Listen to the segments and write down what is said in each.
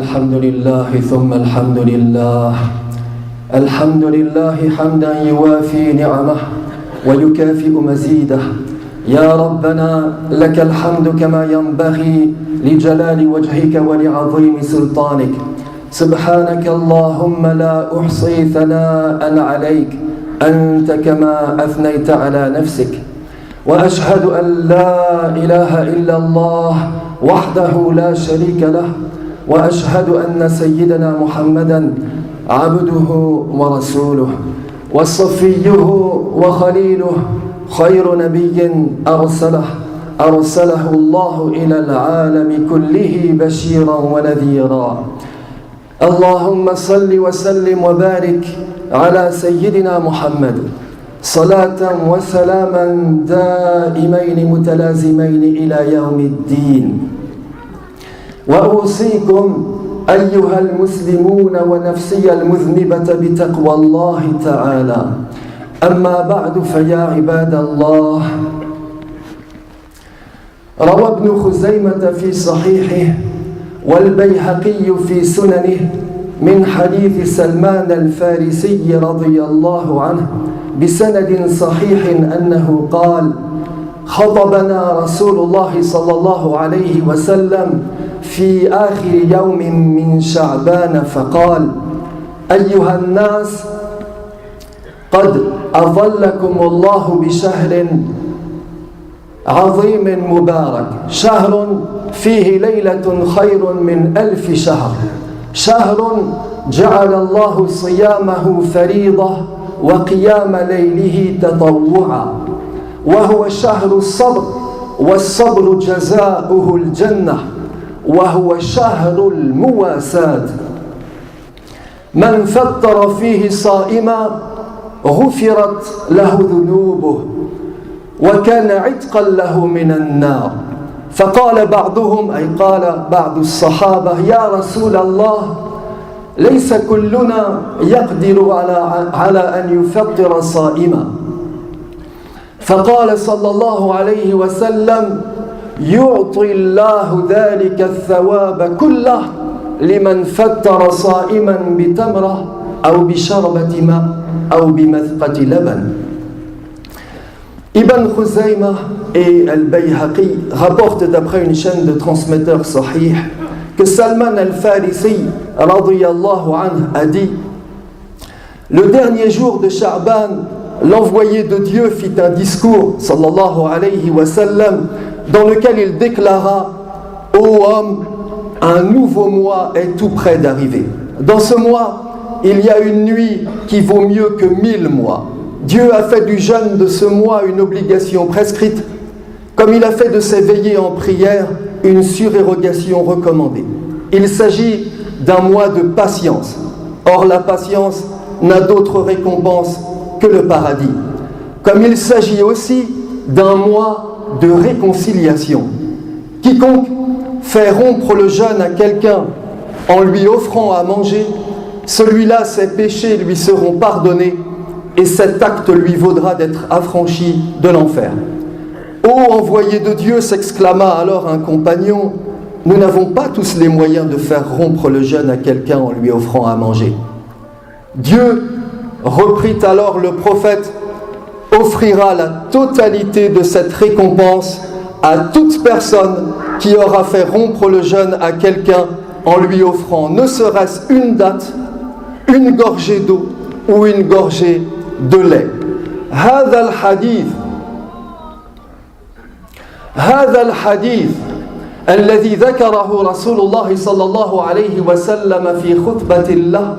الحمد لله ثم الحمد لله. الحمد لله حمدا يوافي نعمه ويكافئ مزيده. يا ربنا لك الحمد كما ينبغي لجلال وجهك ولعظيم سلطانك. سبحانك اللهم لا أحصي ثناء عليك أنت كما أثنيت على نفسك. وأشهد أن لا إله إلا الله وحده لا شريك له، وأشهد أن سيدنا محمدًا عبده ورسوله وصفيه وخليله، خير نبي أرسله الله إلى العالم كله بشيرا ونذيرا. اللهم صل وسلم وبارك على سيدنا محمد صلاة وسلاما دائمين متلازمين إلى يوم الدين. وأوصيكم أيها المسلمون ونفسي المذنبة بتقوى الله تعالى. أما بعد فيا عباد الله، روى ابن خزيمة في صحيحه والبيهقي في سننه من حديث سلمان الفارسي رضي الله عنه بسند صحيح أنه قال: خطبنا رسول الله صلى الله عليه وسلم في آخر يوم من شعبان فقال: أيها الناس، قد أظلكم الله بشهر عظيم مبارك، شهر فيه ليلة خير من 1000 شهر، شهر جعل الله صيامه فريضة وقيام ليله تطوعا، وهو شهر الصبر، والصبر جزاؤه الجنة، وهو شهر المواساة. من فطر فيه صائما غفرت له ذنوبه وكان عتقا له من النار. فقال بعضهم، أي قال بعض الصحابة: يا رسول الله، ليس كلنا يقدر على أن يفطر صائما. فقال صلى الله عليه وسلم: يعطي الله ذلك الثواب كله لمن فطر صائما بتمرة أو بشربة ماء أو بمذقة لبن. Ibn Khuzayma et Al-Bayhaqi rapportent d'après une chaîne de transmetteurs sahih que Salman al-Farisi radiyallahu anhu a dit: le dernier jour de Sha'ban, l'envoyé de Dieu fit un discours sallallahu alayhi wa sallam dans lequel il déclara: ô homme, un nouveau mois est tout près d'arriver. Dans ce mois, il y a une nuit qui vaut mieux que 1000 mois. Dieu a fait du jeûne de ce mois une obligation prescrite, comme il a fait de s'éveiller en prière une surérogation recommandée. Il s'agit d'un mois de patience. Or, la patience n'a d'autre récompense que le paradis. Comme il s'agit aussi d'un mois de réconciliation. Quiconque fait rompre le jeûne à quelqu'un en lui offrant à manger, celui-là, ses péchés lui seront pardonnés et cet acte lui vaudra d'être affranchi de l'enfer. Ô envoyé de Dieu, s'exclama alors un compagnon, nous n'avons pas tous les moyens de faire rompre le jeûne à quelqu'un en lui offrant à manger. Dieu, reprit alors le prophète, offrira la totalité de cette récompense à toute personne qui aura fait rompre le jeûne à quelqu'un en lui offrant ne serait-ce une date, une gorgée d'eau ou une gorgée de lait. هذا الحديث الذي ذكره رسول الله صلى الله عليه وسلم في خطبة له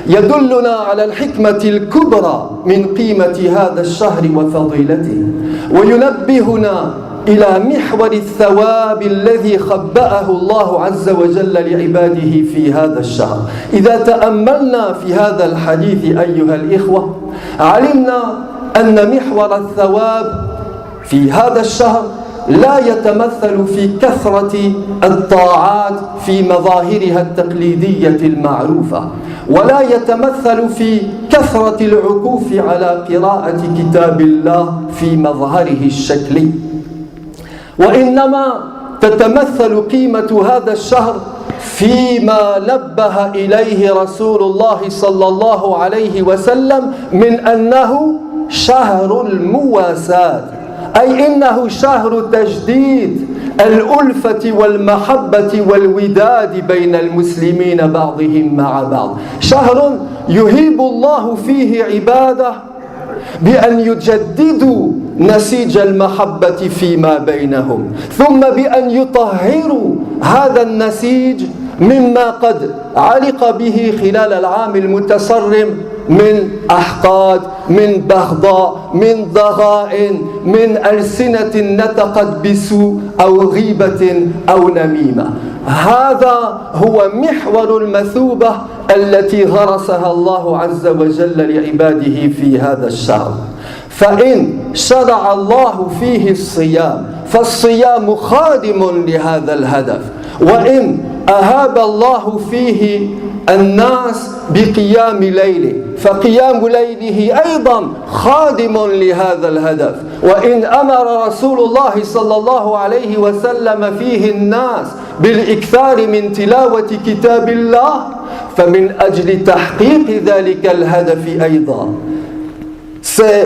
يدلنا على الحكمة الكبرى من قيمة هذا الشهر وفضيلته، وينبهنا إلى محور الثواب الذي خبأه الله عز وجل لعباده في هذا الشهر. إذا تأملنا في هذا الحديث أيها الإخوة، علمنا أن محور الثواب في هذا الشهر لا يتمثل في كثرة الطاعات في مظاهرها التقليدية المعروفة، ولا يتمثل في كثرة العكوف على قراءة كتاب الله في مظهره الشكلي، وإنما تتمثل قيمة هذا الشهر فيما نبه إليه رسول الله صلى الله عليه وسلم من أنه شهر المواساة، أي إنه شهر تجديد الألفة والمحبة والوداد بين المسلمين بعضهم مع بعض، شهر يهيب الله فيه عباده بأن يجددوا نسيج المحبة فيما بينهم، ثم بأن يطهروا هذا النسيج مما قد علق به خلال العام المتصرم من أحقاد، من بغضاء، من ضغائن، من ألسنة نطقت بسوء أو غيبة أو نميمة. هذا هو محور المثوبة التي غرسها الله عز وجل لعباده في هذا الشهر. فإن شرع الله فيه الصيام فالصيام خادم لهذا الهدف، وإن أهاب الله فيه الناس بقيام ليله فقيام ليله أيضا خادم لهذا الهدف، وإن أمر رسول الله صلى الله عليه وسلم فيه الناس بالإكثار من تلاوة كتاب الله فمن أجل تحقيق ذلك الهدف أيضا. Ces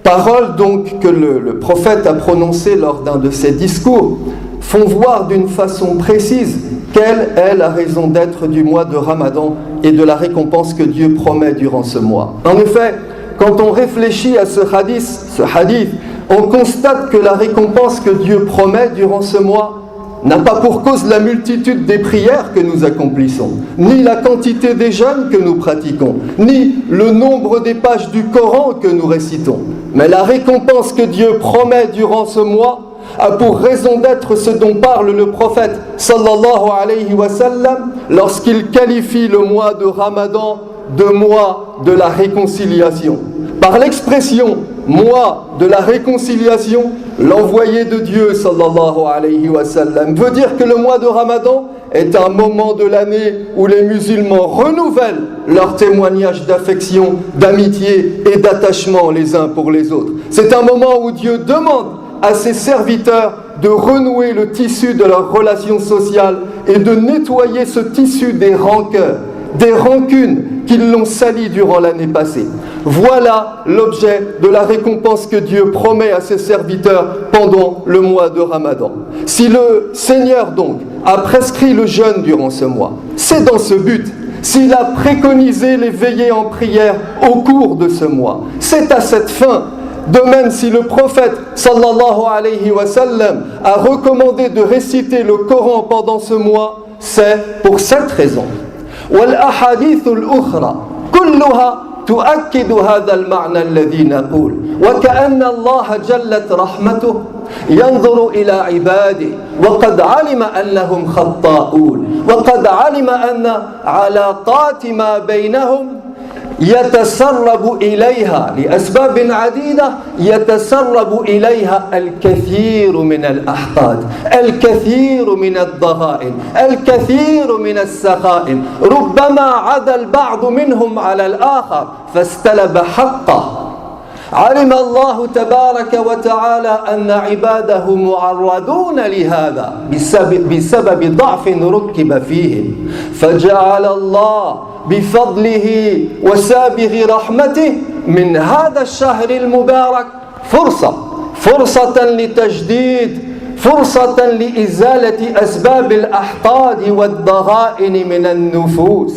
paroles donc que le prophète a prononcées lors d'un de ses discours font voir d'une façon précise quelle est la raison d'être du mois de Ramadan et de la récompense que Dieu promet durant ce mois. En effet, quand on réfléchit à ce hadith, on constate que la récompense que Dieu promet durant ce mois n'a pas pour cause la multitude des prières que nous accomplissons, ni la quantité des jeûnes que nous pratiquons, ni le nombre des pages du Coran que nous récitons. Mais la récompense que Dieu promet durant ce mois a pour raison d'être ce dont parle le prophète sallallahu alayhi wa sallam lorsqu'il qualifie le mois de Ramadan de mois de la réconciliation. Par l'expression mois de la réconciliation, l'envoyé de Dieu sallallahu alayhi wa sallam veut dire que le mois de Ramadan est un moment de l'année où les musulmans renouvellent leur témoignage d'affection, d'amitié et d'attachement les uns pour les autres. C'est un moment où Dieu demande à ses serviteurs de renouer le tissu de leurs relations sociales et de nettoyer ce tissu des rancœurs, des rancunes qui l'ont sali durant l'année passée. Voilà l'objet de la récompense que Dieu promet à ses serviteurs pendant le mois de Ramadan. Si le Seigneur donc a prescrit le jeûne durant ce mois, c'est dans ce but. S'il a préconisé les veillées en prière au cours de ce mois, c'est à cette fin. De même, si le prophète sallallahu alayhi wa sallam a recommandé de réciter le Coran pendant ce mois, c'est pour cette raison. والأحاديث الأخرى كلها تؤكد هذا المعنى الذي نقول وكأن الله جلت رحمته ينظر إلى عباده وقد علم أنهم خطاؤون وقد علم أن علاقات ما بينهم يتسرب إليها لأسباب عديدة يتسرب إليها الكثير من الأحقاد، الكثير من الضغائن، الكثير من السخائم، ربما عدا البعض منهم على الآخر فاستلب حقه. علم الله تبارك وتعالى أن عباده معرضون لهذا بسبب ضعف ركب فيهم، فجعل الله بفضله وسابغ رحمته من هذا الشهر المبارك فرصة لتجديد، فرصة لإزالة أسباب الأحقاد والضغائن من النفوس.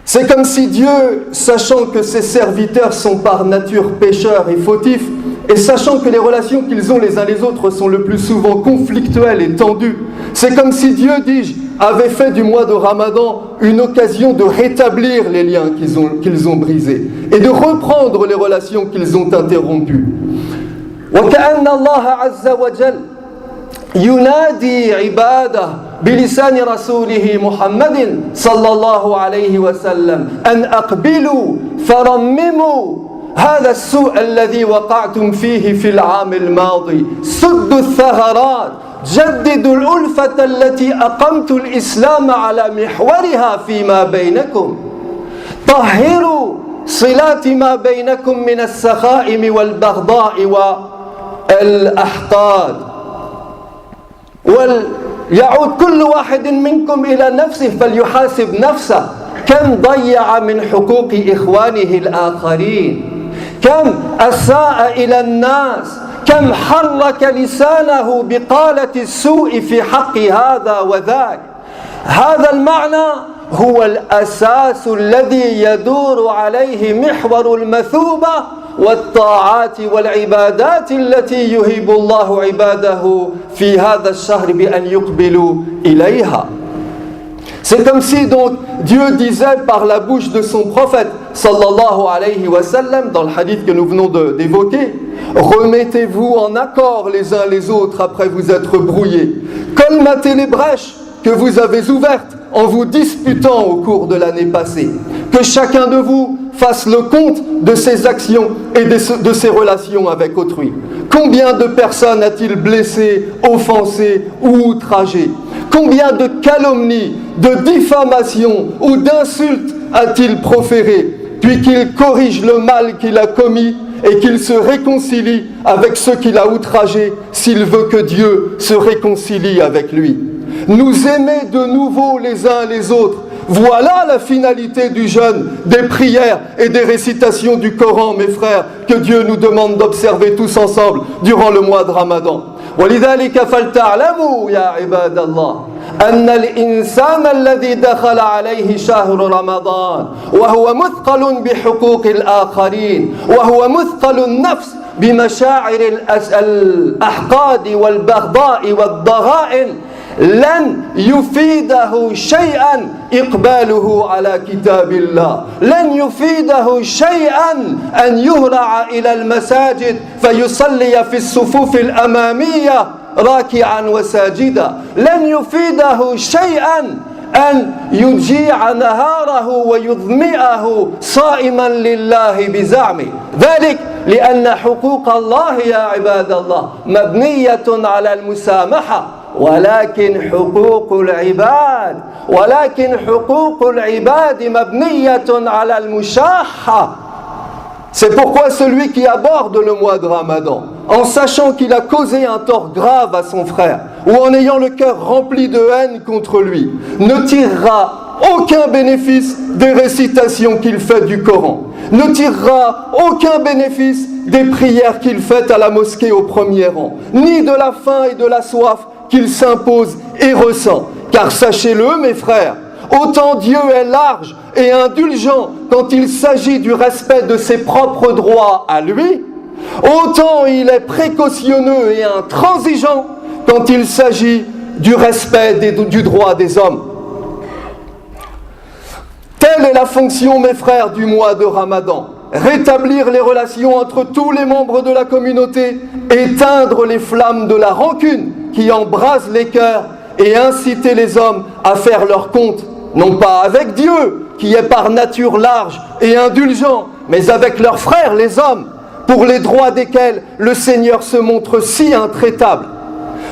C'est comme si Dieu, sachant que ses serviteurs sont par nature pécheurs et fautifs, et sachant que les relations qu'ils ont les uns les autres sont le plus souvent conflictuelles et tendues, c'est comme si Dieu, dis-je, avait fait du mois de Ramadan une occasion de rétablir les liens qu'ils ont brisés et de reprendre les relations qu'ils ont interrompues. وكأن الله عز وجل ينادي عباده بلسان رسوله محمد صلى الله عليه وسلم أن أقبلوا فرمموا هذا السوء الذي وقعتم فيه في العام الماضي، سدوا الثغرات، جددوا الألفة التي أقمت الإسلام على محورها فيما بينكم، طهروا صلات ما بينكم من السخائم والبغضاء والأحقاد. وليعود كل واحد منكم إلى نفسه فليحاسب نفسه كم ضيع من حقوق إخوانه الآخرين، كم أساء إلى الناس، كم حرك لسانه بقالة السوء في حق هذا وذاك. هذا المعنى هو الأساس الذي يدور عليه محور المثوبة والطاعات والعبادات التي يهيب الله عباده في هذا الشهر بأن يقبلوا إليها. C'est comme si donc Dieu disait par la bouche de son prophète sallallahu alayhi wa sallam dans le hadith que nous venons d'évoquer: remettez-vous en accord les uns les autres après vous être brouillés, colmatez les brèches que vous avez ouvertes en vous disputant au cours de l'année passée, que chacun de vous fasse le compte de ses actions et de ses relations avec autrui. Combien de personnes a-t-il blessé, offensé ou outragé? Combien de calomnies, de diffamations ou d'insultes a-t-il proféré, puis qu'il corrige le mal qu'il a commis et qu'il se réconcilie avec ceux qu'il a outragés s'il veut que Dieu se réconcilie avec lui. Nous aimer de nouveau les uns les autres, voilà la finalité du jeûne, des prières et des récitations du Coran, mes frères, que Dieu nous demande d'observer tous ensemble durant le mois de Ramadan. ولذلك فلتعلموا يا عباد الله أن الإنسان الذي دخل عليه شهر رمضان وهو مثقل بحقوق الآخرين وهو مثقل النفس بمشاعر الأحقاد والبغضاء والضغائن لن يفيده شيئا إقباله على كتاب الله، لن يفيده شيئا أن يهرع إلى المساجد فيصلي في الصفوف الأمامية راكعا وساجدا، لن يفيده شيئا أن يجيع نهاره ويظمئه صائما لله بزعمه. ذلك لأن حقوق الله يا عباد الله مبنية على المسامحة، ولكن حقوق العباد مبنية على المشاحة. C'est pourquoi celui qui aborde le mois de Ramadan en sachant qu'il a causé un tort grave à son frère ou en ayant le cœur rempli de haine contre lui ne tirera aucun bénéfice des récitations qu'il fait du Coran, ne tirera aucun bénéfice des prières qu'il fait à la mosquée au premier rang, ni de la faim et de la soif qu'il s'impose et ressent. Car sachez-le, mes frères, autant Dieu est large et indulgent quand il s'agit du respect de ses propres droits à lui, autant il est précautionneux et intransigeant quand il s'agit du respect du droit des hommes. Telle est la fonction, mes frères, du mois de Ramadan. Rétablir les relations entre tous les membres de la communauté, éteindre les flammes de la rancune qui embrasent les cœurs et inciter les hommes à faire leur compte, non pas avec Dieu, qui est par nature large et indulgent, mais avec leurs frères les hommes, pour les droits desquels le Seigneur se montre si intraitable.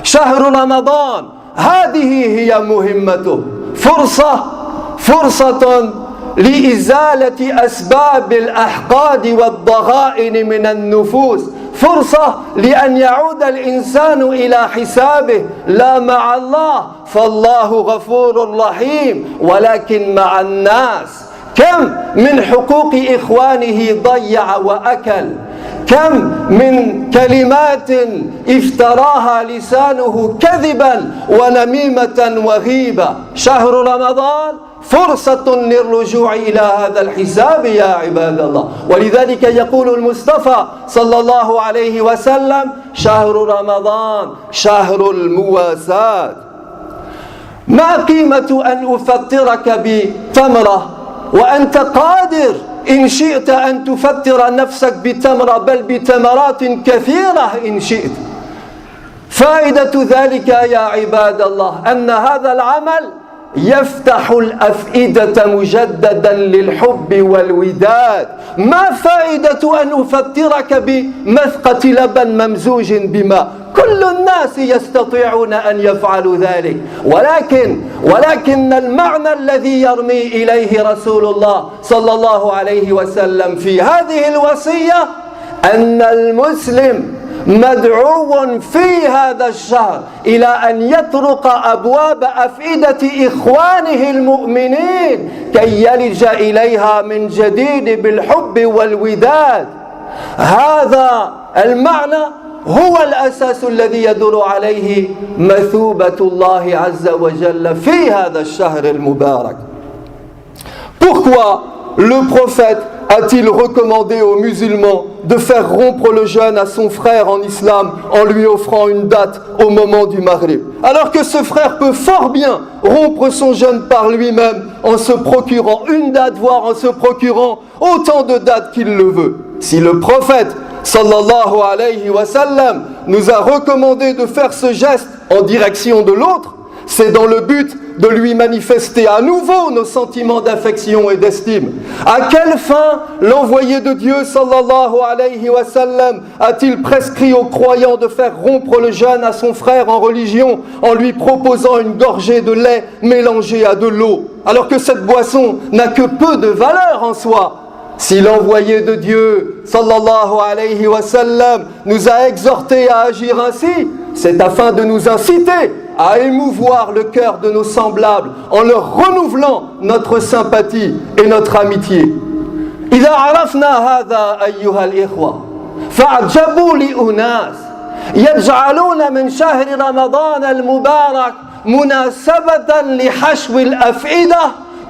شهر رمضان هذه هي مهمته فرصة لإزالة أسباب الأحقاد والضغائن من النفوس، فرصة لأن يعود الإنسان إلى حسابه لا مع الله فالله غفور رحيم ولكن مع الناس. كم من حقوق إخوانه ضيع وأكل، كم من كلمات افتراها لسانه كذبا ونميمة وغيبة. شهر رمضان فرصة للرجوع إلى هذا الحساب يا عباد الله. ولذلك يقول المصطفى صلى الله عليه وسلم: شهر رمضان شهر المواساة. ما قيمة أن أفطرك بتمرة وأنت قادر إن شئت أن تفطر نفسك بتمرة بل بتمرات كثيرة إن شئت. فائدة ذلك يا عباد الله أن هذا العمل يفتح الأفئدة مجددا للحب والوداد. ما فائدة أن أفطرك بمثقة لبن ممزوج بماء؟ كل الناس يستطيعون أن يفعلوا ذلك، ولكن المعنى الذي يرمي إليه رسول الله صلى الله عليه وسلم في هذه الوصية أن المسلم مدعو في هذا الشهر إلى أن يطرق أبواب أفئدة إخوانه المؤمنين كي يلج إليها من جديد بالحب والوداد. هذا المعنى هو الأساس الذي يدور عليه مثوبة الله عز وجل في هذا الشهر المبارك. Pourquoi le prophète a-t-il recommandé aux musulmans de faire rompre le jeûne à son frère en islam en lui offrant une date au moment du Maghrib, alors que ce frère peut fort bien rompre son jeûne par lui-même en se procurant une date, voire en se procurant autant de dates qu'il le veut? Si le prophète sallallahu alayhi wa sallam nous a recommandé de faire ce geste en direction de l'autre, c'est dans le but de lui manifester à nouveau nos sentiments d'affection et d'estime. À quelle fin l'envoyé de Dieu sallallahu alayhi wa sallam a-t-il prescrit aux croyants de faire rompre le jeûne à son frère en religion en lui proposant une gorgée de lait mélangée à de l'eau, alors que cette boisson n'a que peu de valeur en soi? Si l'envoyé de Dieu sallallahu alayhi wa sallam nous a exhortés à agir ainsi, c'est afin de nous inciter à émouvoir le cœur de nos semblables en leur renouvelant notre sympathie et notre amitié. إذا عرفنا هذا أيها الإخوة فاعجبوا لأناس يجعلون من شهر رمضان المبارك مناسبة لحشو الأفئدة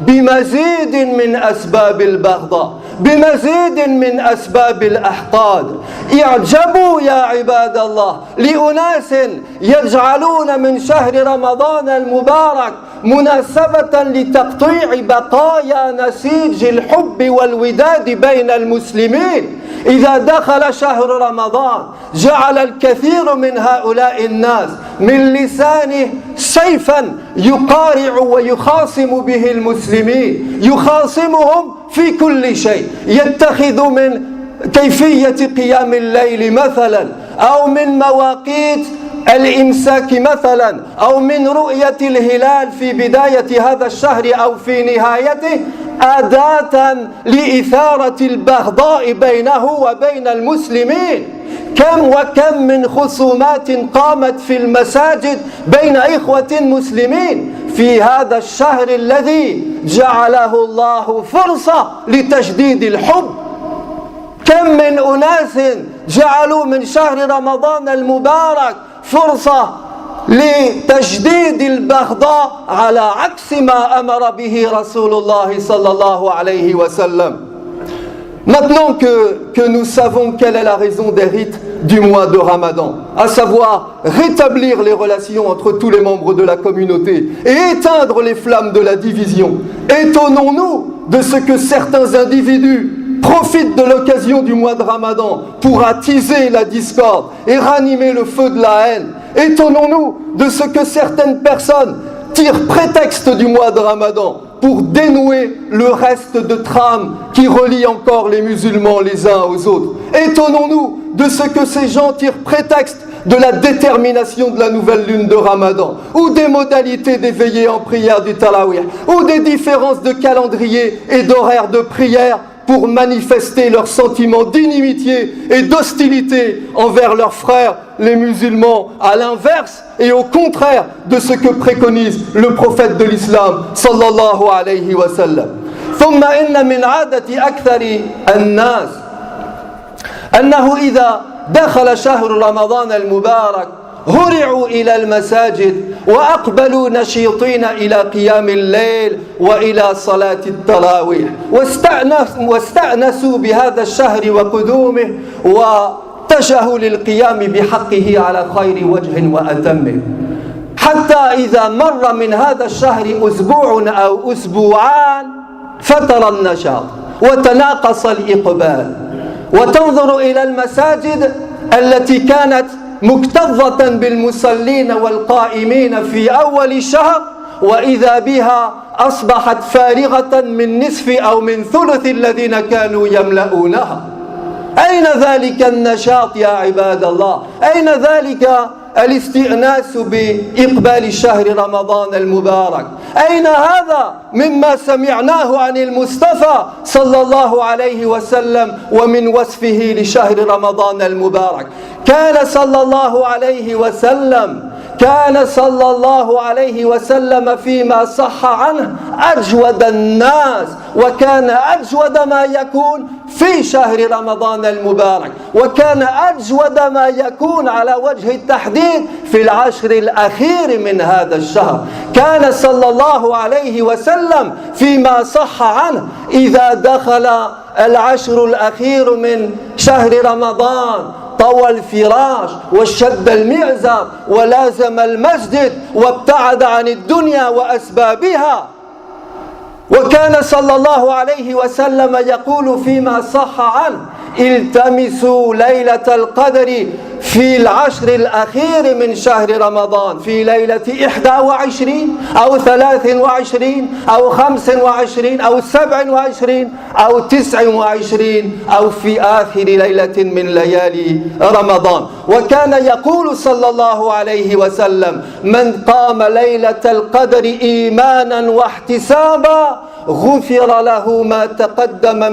بمزيد من أسباب البغضاء، بمزيد من أسباب الأحقاد. اعجبوا يا عباد الله لأناس يجعلون من شهر رمضان المبارك مناسبة لتقطيع بقايا نسيج الحب والوداد بين المسلمين. إذا دخل شهر رمضان جعل الكثير من هؤلاء الناس من لسانه سيفا يقارع ويخاصم به المسلمين، يخاصمهم في كل شيء، يتخذ من كيفية قيام الليل مثلا، أو من مواقيت الإمساك مثلا، أو من رؤية الهلال في بداية هذا الشهر أو في نهايته أداة لإثارة البغضاء بينه وبين المسلمين. كم وكم من خصومات قامت في المساجد بين إخوة مسلمين في هذا الشهر الذي جعله الله فرصة لتجديد الحب. كم من أناس جعلوا من شهر رمضان المبارك فرصة لتجديد البغضاء على عكس ما أمر به رسول الله صلى الله عليه وسلم. Maintenant que nous savons quelle est la raison des rites du mois de Ramadan, à savoir rétablir les relations entre tous les membres de la communauté et éteindre les flammes de la division, étonnons-nous de ce que certains individus profitent de l'occasion du mois de Ramadan pour attiser la discorde et ranimer le feu de la haine. Étonnons-nous de ce que certaines personnes tirent prétexte du mois de Ramadan pour dénouer le reste de trame qui relie encore les musulmans les uns aux autres. Étonnons-nous de ce que ces gens tirent prétexte de la détermination de la nouvelle lune de Ramadan, ou des modalités des veillées en prière du Tarawih, ou des différences de calendrier et d'horaire de prière pour manifester leur sentiment d'inimitié et d'hostilité envers leurs frères les musulmans, à l'inverse et au contraire de ce que préconise le prophète de l'islam sallallahu alayhi wa sallam. ثم إن من عادة أكثر الناس أنه إذا دخل شهر رمضان المبارك هرعوا إلى المساجد وأقبلوا نشيطين إلى قيام الليل وإلى صلاة التراويح، واستأنسوا بهذا الشهر وقدومه واتجهوا للقيام بحقه على خير وجه وأتمه، حتى إذا مر من هذا الشهر أسبوع أو أسبوعان فتر النشاط وتناقص الإقبال، وتنظر إلى المساجد التي كانت مكتظة بالمصلين والقائمين في أول الشهر وإذا بها أصبحت فارغة من نصف أو من ثلث الذين كانوا يملؤونها. أين ذلك النشاط يا عباد الله؟ أين ذلك الاستئناس بإقبال شهر رمضان المبارك. أين هذا مما سمعناه عن المصطفى صلى الله عليه وسلم ومن وصفه لشهر رمضان المبارك؟ كان صلى الله عليه وسلم فيما صح عنه أجود الناس، وكان أجود ما يكون في شهر رمضان المبارك، وكان أجود ما يكون على وجه التحديد في العشر الأخير من هذا الشهر. كان صلى الله عليه وسلم فيما صح عنه إذا دخل العشر الأخير من شهر رمضان طوى الفراش وشد المعزر ولازم المسجد وابتعد عن الدنيا وأسبابها. وكان صلى الله عليه وسلم يقول فيما صح عنه: التمسوا ليلة القدر في العشر الأخير من شهر رمضان، في ليلة 21 أو 23 أو 25 أو 27 أو 29 أو في آخر ليلة من ليالي رمضان. وكان يقول صلى الله عليه وسلم: من قام ليلة القدر إيمانا واحتسابا غفر له ما تقدم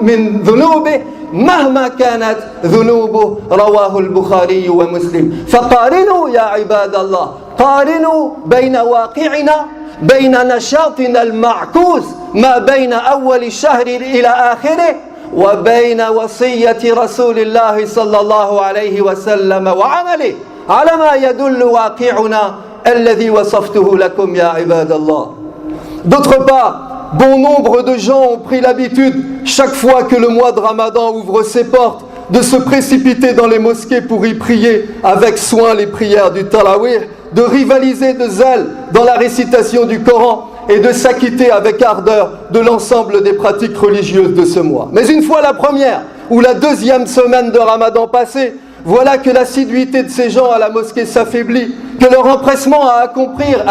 من ذنوبه مهما كانت ذنوبه. رواه البخاري ومسلم. فقارنوا يا عباد الله، قارنوا بين واقعنا، بين نشاطنا المعكوس ما بين أول الشهر إلى آخره، وبين وصية رسول الله صلى الله عليه وسلم وعمله على ما يدل واقعنا الذي وصفته لكم يا عباد الله. D'autre part, bon nombre de gens ont pris l'habitude, chaque fois que le mois de Ramadan ouvre ses portes, de se précipiter dans les mosquées pour y prier avec soin les prières du Tarawih, de rivaliser de zèle dans la récitation du Coran et de s'acquitter avec ardeur de l'ensemble des pratiques religieuses de ce mois. Mais une fois la première ou la deuxième semaine de Ramadan passée, voilà que l'assiduité de ces gens à la mosquée s'affaiblit, que leur empressement à accomplir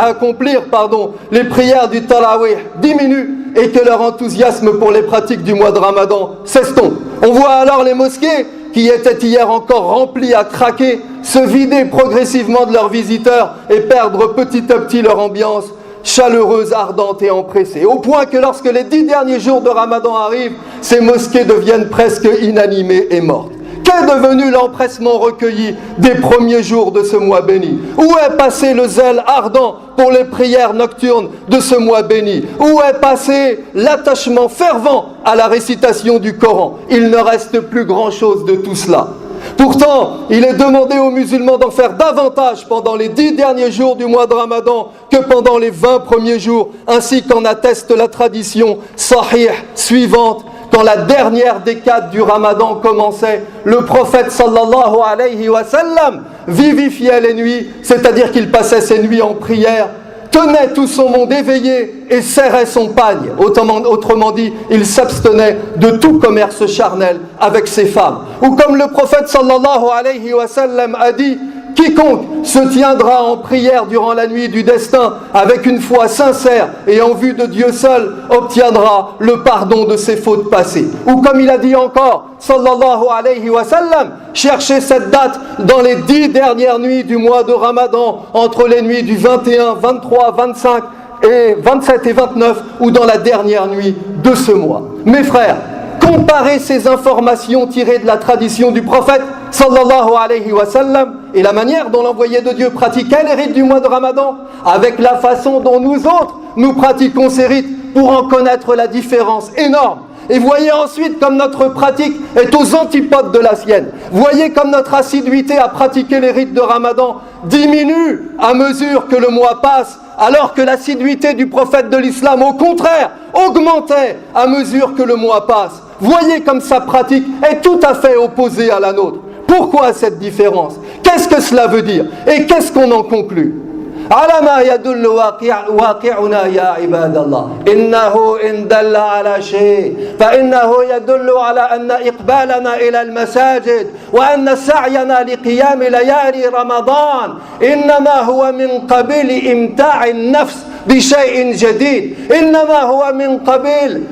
les prières du Tarawih diminue et que leur enthousiasme pour les pratiques du mois de Ramadan s'estompe. On voit alors les mosquées, qui étaient hier encore remplies à craquer, se vider progressivement de leurs visiteurs et perdre petit à petit leur ambiance chaleureuse, ardente et empressée. Au point que lorsque les 10 derniers jours de Ramadan arrivent, ces mosquées deviennent presque inanimées et mortes. Qu'est devenu l'empressement recueilli des premiers jours de ce mois béni? Où est passé le zèle ardent pour les prières nocturnes de ce mois béni? Où est passé l'attachement fervent à la récitation du Coran? Il ne reste plus grand-chose de tout cela. Pourtant, il est demandé aux musulmans d'en faire davantage pendant les 10 derniers jours du mois de Ramadan que pendant les 20 premiers jours, ainsi qu'en atteste la tradition sahih suivante. Quand la dernière décade du Ramadan commençait, le prophète sallallahu alayhi wa sallam vivifiait les nuits, c'est-à-dire qu'il passait ses nuits en prière, tenait tout son monde éveillé et serrait son pagne. Autrement dit, il s'abstenait de tout commerce charnel avec ses femmes. Ou comme le prophète sallallahu alayhi wa sallam a dit: quiconque se tiendra en prière durant la nuit du destin avec une foi sincère et en vue de Dieu seul obtiendra le pardon de ses fautes passées. Ou comme il a dit encore, sallallahu alayhi wa sallam, cherchez cette date dans les 10 dernières nuits du mois de Ramadan, entre les nuits du 21, 23, 25 et 27 et 29, ou dans la dernière nuit de ce mois. Mes frères, comparez ces informations tirées de la tradition du prophète sallallahu alayhi wa sallam et la manière dont l'envoyé de Dieu pratiquait les rites du mois de Ramadan avec la façon dont nous autres nous pratiquons ces rites pour en connaître la différence énorme. Et voyez ensuite comme notre pratique est aux antipodes de la sienne. Voyez comme notre assiduité à pratiquer les rites de Ramadan diminue à mesure que le mois passe, alors que l'assiduité du prophète de l'islam, au contraire, augmentait à mesure que le mois passe. Voyez comme sa pratique est tout à fait opposée à la nôtre. Pourquoi cette différence? Qu'est-ce que cela veut dire? Et qu'est-ce qu'on en conclut? على ما يدل واقعنا يا عباد الله إنه إن دل على شيء فإنه يدل على أن إقبالنا إلى المساجد وأن سعينا لقيام ليالي رمضان إنما هو من قبيل إمتاع النفس بشيء جديد، إنما هو من قبيل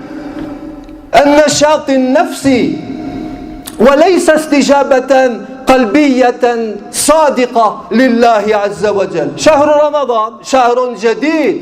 النشاط النفسي وليس استجابة قلبية صادقة لله عز وجل. شهر رمضان شهر جديد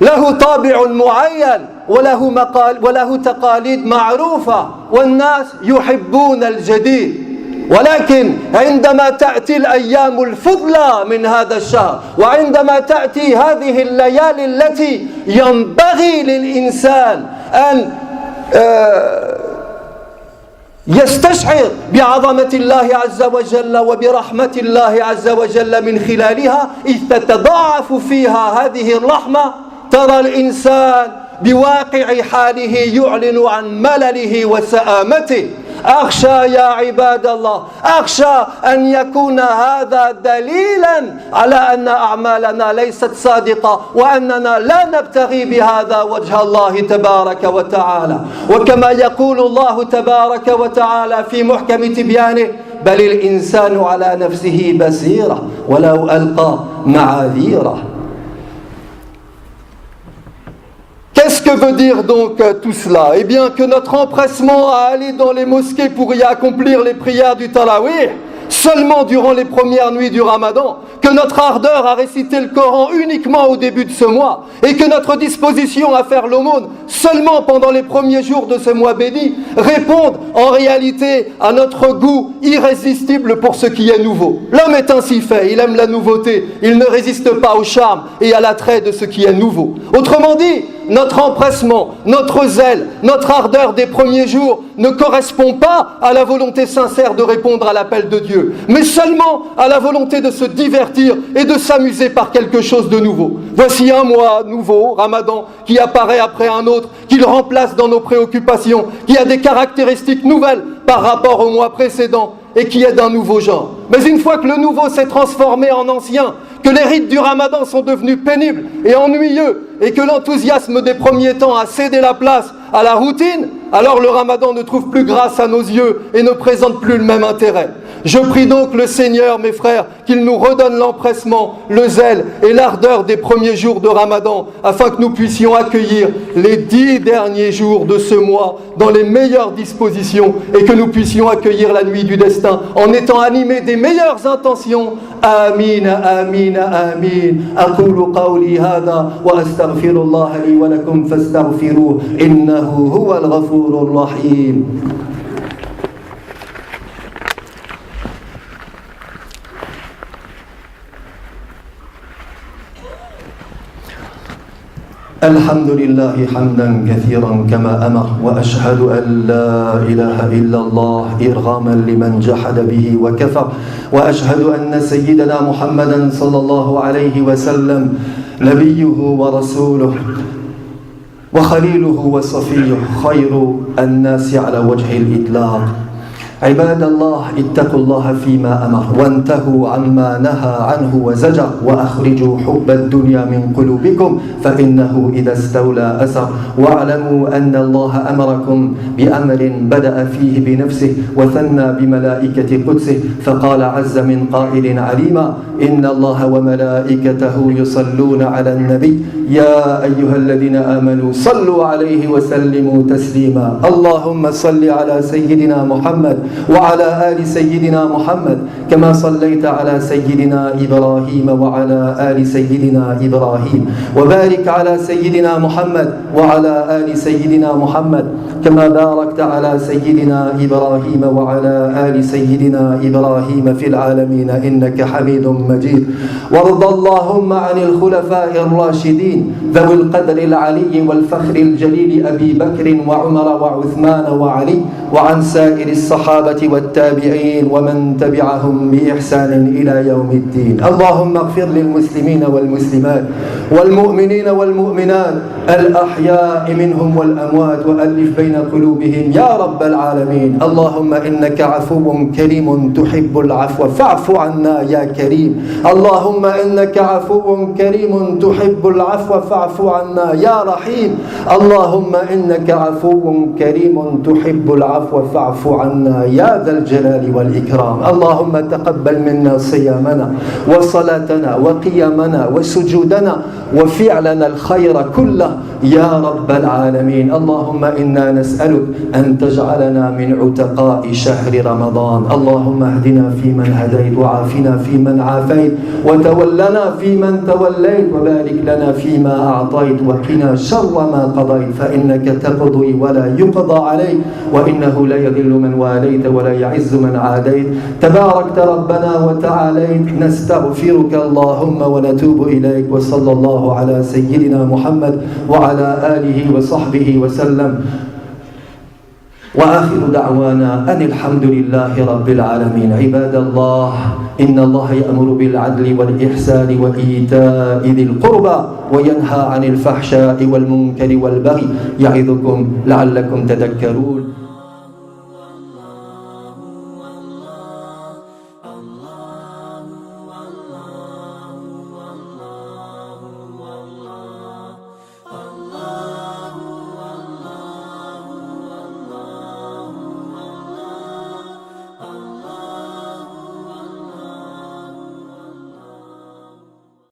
له طابع معين وله تقاليد معروفة، والناس يحبون الجديد. ولكن عندما تأتي الأيام الفضلى من هذا الشهر، وعندما تأتي هذه الليالي التي ينبغي للإنسان أن يستشعر بعظمة الله عز وجل وبرحمة الله عز وجل من خلالها، إذ تتضاعف فيها هذه الرحمة، ترى الإنسان بواقع حاله يعلن عن ملله وسآمته. أخشى يا عباد الله، أخشى أن يكون هذا دليلا على أن أعمالنا ليست صادقة، وأننا لا نبتغي بهذا وجه الله تبارك وتعالى. وكما يقول الله تبارك وتعالى في محكم تبيانه: بل الإنسان على نفسه بصيرة ولو ألقى معاذيره. Qu'est-ce que veut dire donc tout cela? Eh bien que notre empressement à aller dans les mosquées pour y accomplir les prières du Tarawih seulement durant les premières nuits du Ramadan, que notre ardeur à réciter le Coran uniquement au début de ce mois, et que notre disposition à faire l'aumône seulement pendant les premiers jours de ce mois béni répondent en réalité à notre goût irrésistible pour ce qui est nouveau. L'homme est ainsi fait, il aime la nouveauté, il ne résiste pas au charme et à l'attrait de ce qui est nouveau. Autrement dit, notre empressement, notre zèle, notre ardeur des premiers jours ne correspond pas à la volonté sincère de répondre à l'appel de Dieu, mais seulement à la volonté de se divertir et de s'amuser par quelque chose de nouveau. Voici un mois nouveau, Ramadan, qui apparaît après un autre, qui le remplace dans nos préoccupations, qui a des caractéristiques nouvelles par rapport au mois précédent et qui est d'un nouveau genre. Mais une fois que le nouveau s'est transformé en ancien, que les rites du Ramadan sont devenus pénibles et ennuyeux, et que l'enthousiasme des premiers temps a cédé la place à la routine, alors le Ramadan ne trouve plus grâce à nos yeux et ne présente plus le même intérêt. Je prie donc le Seigneur, mes frères, qu'il nous redonne l'empressement, le zèle et l'ardeur des premiers jours de Ramadan, afin que nous puissions accueillir les 10 derniers jours de ce mois dans les meilleures dispositions, et que nous puissions accueillir la nuit du destin en étant animés des meilleures intentions. Amin, amin, amin. Aqulu qawli hadha wa astaghfirullah li wa lakum fastaghfiruh innahu huwal ghafurur rahim. الحمد لله حمدا كثيرا كما أمر، وأشهد أن لا إله إلا الله إرغاما لمن جحد به وكفر، وأشهد أن سيدنا محمدا صلى الله عليه وسلم نبيه ورسوله وخليله وصفيه خير الناس على وجه الإطلاق. عباد الله، اتقوا الله فيما أمر وانتهوا عما نهى عنه وزجر، وأخرجوا حب الدنيا من قلوبكم فإنه إذا استولى أسر. واعلموا أن الله أمركم بأمر بدأ فيه بنفسه وثنى بملائكة قدسه، فقال عز من قائل عليما: إن الله وملائكته يصلون على النبي يا أيها الذين آمنوا صلوا عليه وسلموا تسليما. اللهم صل على سيدنا محمد وعلى آل سيدنا محمد كما صليت على سيدنا إبراهيم وعلى آل سيدنا إبراهيم، وبارك على سيدنا محمد وعلى آل سيدنا محمد كما باركت على سيدنا إبراهيم وعلى آل سيدنا إبراهيم في العالمين إنك حميد مجيد. وارض اللهم عن الخلفاء الراشدين ذوي القدر العلي والفخر الجليل أبي بكر وعمر وعثمان وعلي، وعن سائر الصحابة والتابعين ومن تبعهم بإحسان إلى يوم الدين. اللهم اغفر للمسلمين والمسلمات والمؤمنين والمؤمنات الأحياء منهم والأموات، وألف بين قلوبهم يا رب العالمين. اللهم إنك عفو كريم تحب العفو فاعف عنا يا كريم. اللهم إنك عفو كريم تحب العفو العفو فاعف عنا يا رحيم. اللهم إنك عفو كريم تحب العفو فاعف عنا يا ذا الجلال والإكرام. اللهم تقبل منا صيامنا وصلاتنا وقيامنا وسجودنا وفعلنا الخير كله يا رب العالمين. اللهم إنا نسألك أن تجعلنا من عتقاء شهر رمضان. اللهم اهدنا فيمن هديت وعافنا فيمن عافيت وتولنا فيمن توليت وبارك لنا فيما أعطيت وقنا شر ما قضيت فإنك تقضي ولا يقضى عليك وإنه لا يذل من واليت ولا يعز من عاديت تباركت ربنا وتعاليت. نستغفرك اللهم ونتوب إليك وصلى الله على سيدنا محمد وعلى آله وصحبه وسلم وآخر دعوانا أن الحمد لله رب العالمين. عباد الله إن الله يأمر بالعدل والإحسان وإيتاء ذي القربى وينهى عن الفحشاء والمنكر والبغي يعظكم لعلكم تذكرون.